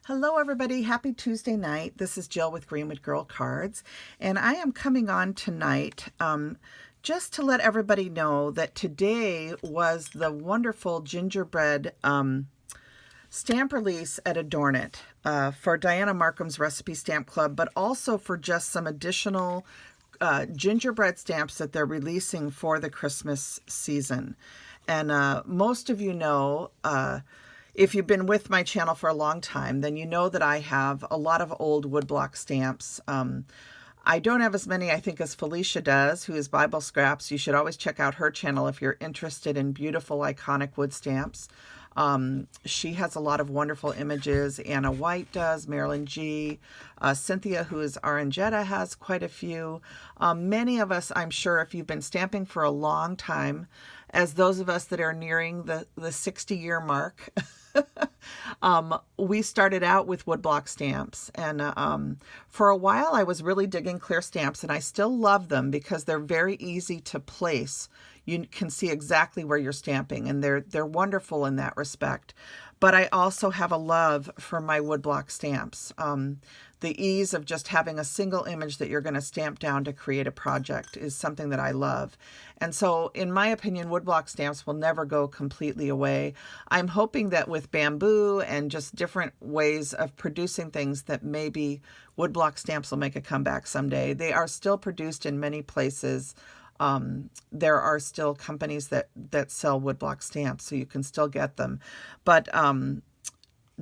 Hello, everybody. Happy Tuesday night. This is Jill with Greenwood Girl Cards, and I am coming on tonight just to let everybody know that today was the wonderful gingerbread stamp release at Adorn It for Diana Markham's Recipe Stamp Club, but also for just some additional gingerbread stamps that they're releasing for the Christmas season. And most of you know, if you've been with my channel for a long time, then you know that I have a lot of old woodblock stamps. I don't have as many, I think, as Felicia does, who is Bible Scraps. You should always check out her channel if you're interested in beautiful, iconic wood stamps. She has a lot of wonderful images. Anna White does, Marilyn G. Cynthia, who is Orangetta, has quite a few. Many of us, I'm sure, if you've been stamping for a long time, as those of us that are nearing the 60-year mark, we started out with woodblock stamps, and for a while I was really digging clear stamps, and I still love them because they're very easy to place. You can see exactly where you're stamping, and they're wonderful in that respect. But I also have a love for my woodblock stamps. The ease of just having a single image that you're going to stamp down to create a project is something that I love. And so, in my opinion, woodblock stamps will never go completely away. I'm hoping that with bamboo and just different ways of producing things that maybe woodblock stamps will make a comeback someday. They are still produced in many places. There are still companies that sell woodblock stamps, so you can still get them. But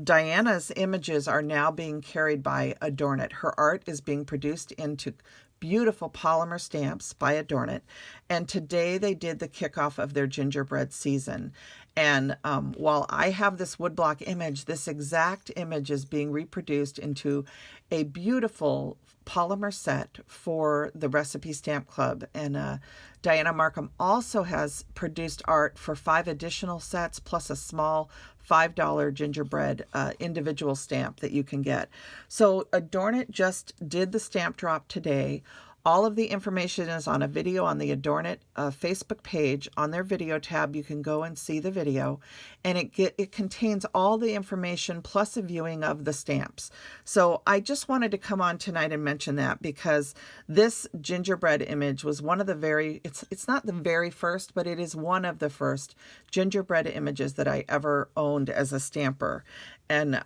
Diana's images are now being carried by Adorn It. Her art is being produced into beautiful polymer stamps by Adorn It. And today they did the kickoff of their gingerbread season. And while I have this woodblock image, this exact image is being reproduced into a beautiful polymer set for the Recipe Stamp Club. And Diana Markham also has produced art for 5 additional sets plus a small $5 gingerbread individual stamp that you can get. So Adorn It just did the stamp drop today. All of the information is on a video on the Adorn It Facebook page. On their video tab, you can go and see the video, and it contains all the information plus a viewing of the stamps. So I just wanted to come on tonight and mention that because this gingerbread image was one of the it's not the very first, but it is one of the first gingerbread images that I ever owned as a stamper. And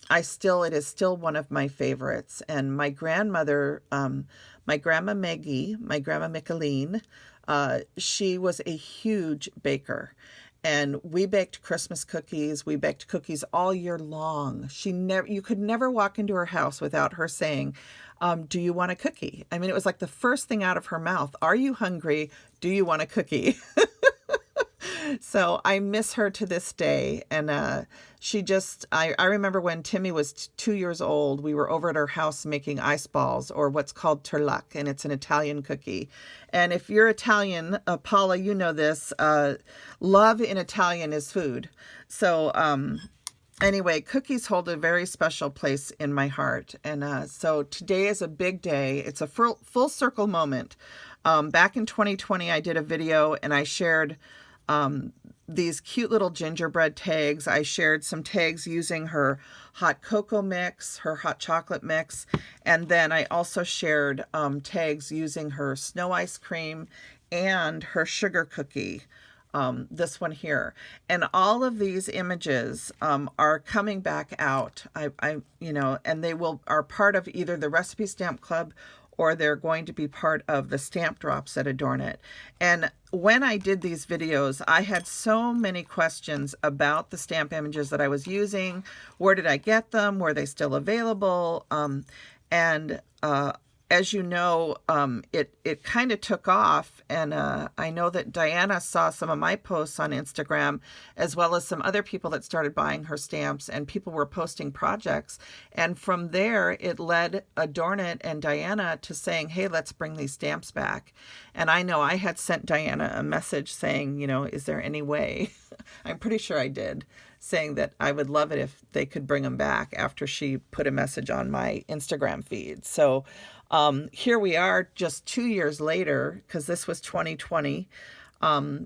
it is still one of my favorites. And my grandmother, my grandma Maggie, my grandma Micheline, she was a huge baker. And we baked Christmas cookies. We baked cookies all year long. You could never walk into her house without her saying, do you want a cookie? I mean, it was like the first thing out of her mouth. Are you hungry? Do you want a cookie? So I miss her to this day. And I remember when Timmy was 2 years old, we were over at her house making ice balls, or what's called turlac, and it's an Italian cookie. And if you're Italian, Paula, you know this, love in Italian is food. So anyway, cookies hold a very special place in my heart. And so today is a big day. It's a full circle moment. Back in 2020, I did a video and I shared these cute little gingerbread tags. I shared some tags using her hot cocoa mix, her hot chocolate mix, and then I also shared tags using her snow ice cream and her sugar cookie. This one here. And all of these images are coming back out. And they are part of either the Recipe Stamp Club or they're going to be part of the stamp drops that Adorn It. And when I did these videos, I had so many questions about the stamp images that I was using. Where did I get them? Were they still available? As you know, it kind of took off, and I know that Diana saw some of my posts on Instagram, as well as some other people that started buying her stamps, and people were posting projects. And from there, it led Adorn It and Diana to saying, hey, let's bring these stamps back. And I know I had sent Diana a message saying, is there any way? I'm pretty sure I did, saying that I would love it if they could bring them back after she put a message on my Instagram feed. So here we are just 2 years later, because this was 2020.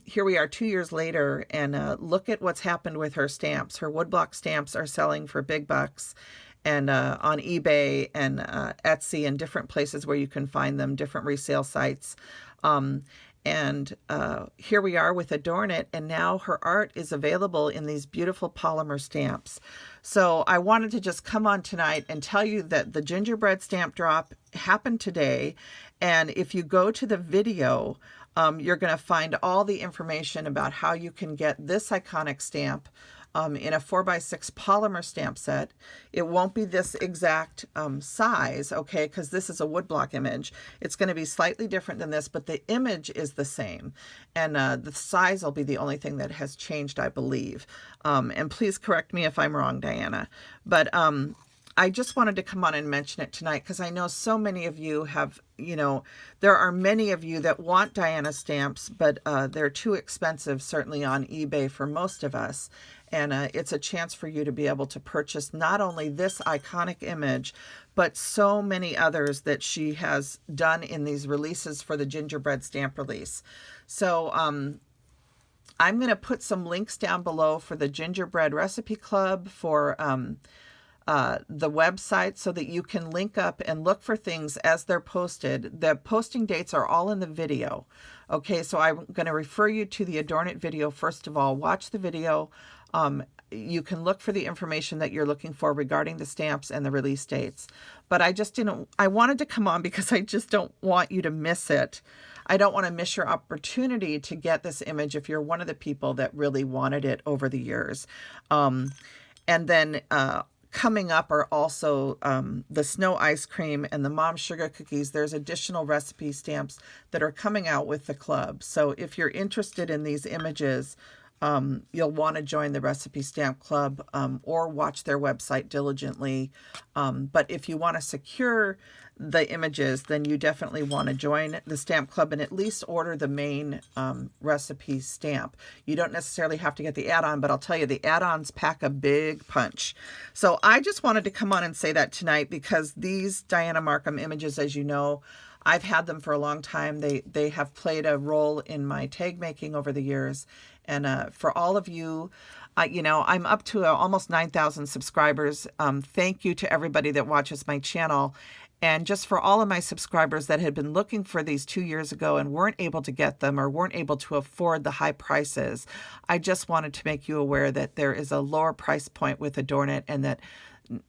Here we are 2 years later, and look at what's happened with her stamps. Her woodblock stamps are selling for big bucks, and on eBay and Etsy and different places where you can find them, different resale sites. And here we are with Adorn It, and now her art is available in these beautiful polymer stamps. So I wanted to just come on tonight and tell you that the gingerbread stamp drop happened today. And if you go to the video, you're going to find all the information about how you can get this iconic stamp in a 4x6 polymer stamp set. It won't be this exact size, okay, because this is a woodblock image. It's going to be slightly different than this, but the image is the same. And the size will be the only thing that has changed, I believe. And please correct me if I'm wrong, Diana. But I just wanted to come on and mention it tonight because I know so many of you have, there are many of you that want Diana stamps, but they're too expensive, certainly on eBay for most of us. And it's a chance for you to be able to purchase not only this iconic image, but so many others that she has done in these releases for the gingerbread stamp release. So I'm going to put some links down below for the Gingerbread Recipe Club, for the website, so that you can link up and look for things as they're posted. The posting dates are all in the video. Okay, so I'm going to refer you to the Adorn It video first of all. Watch the video. You can look for the information that you're looking for regarding the stamps and the release dates. But I wanted to come on because I just don't want you to miss it. I don't want to miss your opportunity to get this image if you're one of the people that really wanted it over the years. And then coming up are also the snow ice cream and the mom sugar cookies. There's additional recipe stamps that are coming out with the club. So if you're interested in these images, you'll want to join the Recipe Stamp Club or watch their website diligently. But if you want to secure the images, then you definitely want to join the Stamp Club and at least order the main recipe stamp. You don't necessarily have to get the add-on, but I'll tell you, the add-ons pack a big punch. So I just wanted to come on and say that tonight because these Diana Markham images, as you know, I've had them for a long time. They have played a role in my tag making over the years. And for all of you, I'm up to almost 9,000 subscribers. Thank you to everybody that watches my channel. And just for all of my subscribers that had been looking for these 2 years ago and weren't able to get them or weren't able to afford the high prices, I just wanted to make you aware that there is a lower price point with Adorn It, and that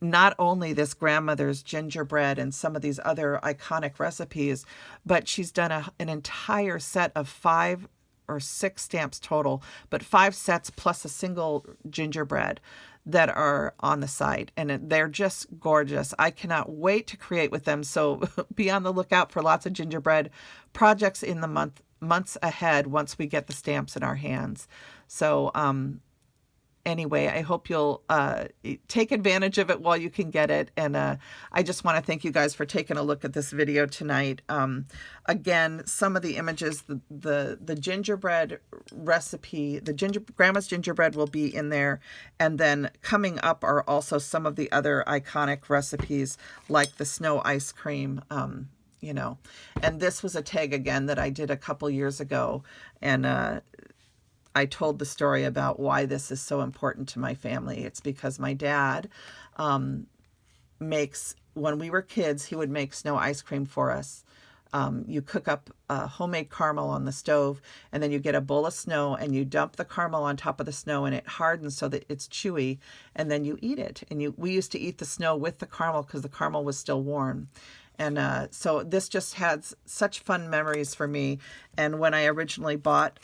not only this grandmother's gingerbread and some of these other iconic recipes, but she's done an entire set of 5 or 6 stamps total, but 5 sets plus a single gingerbread that are on the site, and they're just gorgeous. I cannot wait to create with them. So be on the lookout for lots of gingerbread projects in the months ahead once we get the stamps in our hands. So anyway, I hope you'll take advantage of it while you can get it. And I just want to thank you guys for taking a look at this video tonight. Again, some of the images, the gingerbread recipe, Grandma's gingerbread will be in there. And then coming up are also some of the other iconic recipes like the snow ice cream, And this was a tag again that I did a couple years ago. And I told the story about why this is so important to my family. It's because my dad when we were kids, he would make snow ice cream for us. You cook up homemade caramel on the stove, and then you get a bowl of snow and you dump the caramel on top of the snow, and it hardens so that it's chewy, and then you eat it. And we used to eat the snow with the caramel because the caramel was still warm. And so this just has such fun memories for me. And when I originally bought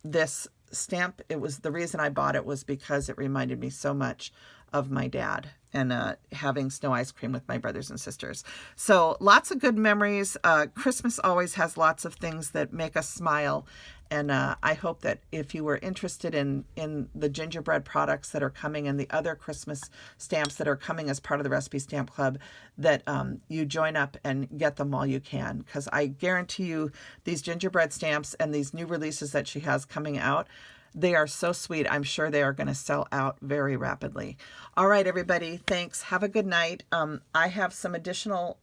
this stamp, the reason I bought it was because it reminded me so much of my dad and having snow ice cream with my brothers and sisters. So lots of good memories. Christmas always has lots of things that make us smile. And I hope that if you were interested in the gingerbread products that are coming and the other Christmas stamps that are coming as part of the Recipe Stamp Club, that you join up and get them while you can. Because I guarantee you these gingerbread stamps and these new releases that she has coming out, they are so sweet. I'm sure they are going to sell out very rapidly. All right, everybody. Thanks. Have a good night. I have some additional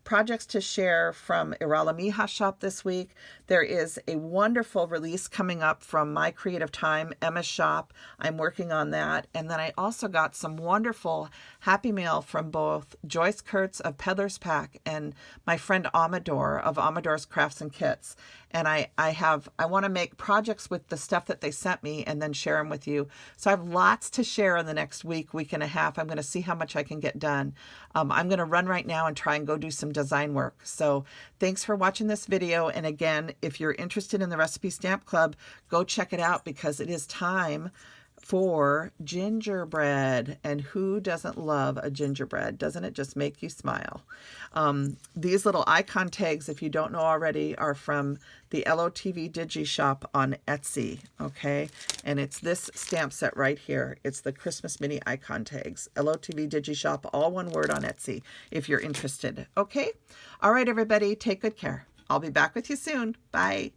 projects to share from Irala Mija shop this week. There is a wonderful release coming up from My Creative Time, Emma's shop. I'm working on that. And then I also got some wonderful happy mail from both Joyce Kurtz of Peddler's Pack and my friend Amador of Amador's Crafts and Kits. And I want to make projects with the stuff that they sent me and then share them with you. So I have lots to share in the next week and a half. I'm going to see how much I can get done. I'm going to run right now and try and go do some design work. So thanks for watching this video. And again, if you're interested in the Recipe Stamp Club, go check it out because it is time for gingerbread. And who doesn't love a gingerbread? Doesn't it just make you smile? These little icon tags, if you don't know already, are from the LOTV Digi shop on Etsy, okay? And it's this stamp set right here. It's the Christmas mini icon tags. LOTV Digi shop, all one word on Etsy, if you're interested, okay? All right, everybody, take good care. I'll be back with you soon. Bye.